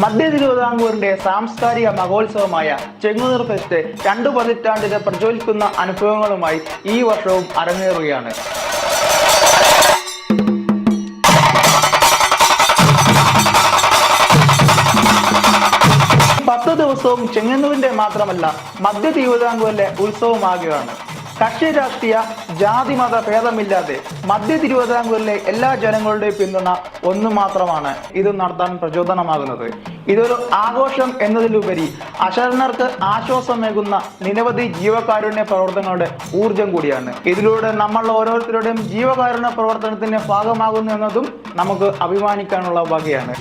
മധ്യ തിരുവിതാംകൂറിന്റെ സാംസ്കാരിക മഹോത്സവമായ ചെങ്ങന്നൂർ ഫെസ്റ്റ് 2 പതിറ്റാണ്ടിന്റെ പ്രജ്വലിക്കുന്ന അനുഭവങ്ങളുമായി ഈ വർഷവും അരങ്ങേറുകയാണ്. ദിവസവും ചെങ്ങന്നൂരിന്റെ മാത്രമല്ല മധ്യ തിരുവിതാംകൂറിലെ ഉത്സവമാകുകയാണ്. കക്ഷി രാഷ്ട്രീയ ജാതി മത ഭേദമില്ലാതെ മധ്യ തിരുവിതാംകൂറിലെ എല്ലാ ജനങ്ങളുടെയും പിന്തുണ ഒന്നു മാത്രമാണ് ഇത് നടത്താൻ പ്രചോദനമാകുന്നത്. ഇതൊരു ആഘോഷം എന്നതിലുപരി അശരണർക്ക് ആശ്വാസമേകുന്ന നിരവധി ജീവകാരുണ്യ പ്രവർത്തനങ്ങളുടെ ഊർജം കൂടിയാണ്. ഇതിലൂടെ നമ്മൾ ഓരോരുത്തരുടെയും ജീവകാരുണ്യ പ്രവർത്തനത്തിന്റെ ഭാഗമാകുന്നു എന്നതും നമുക്ക് അഭിമാനിക്കാനുള്ള വകയാണ്.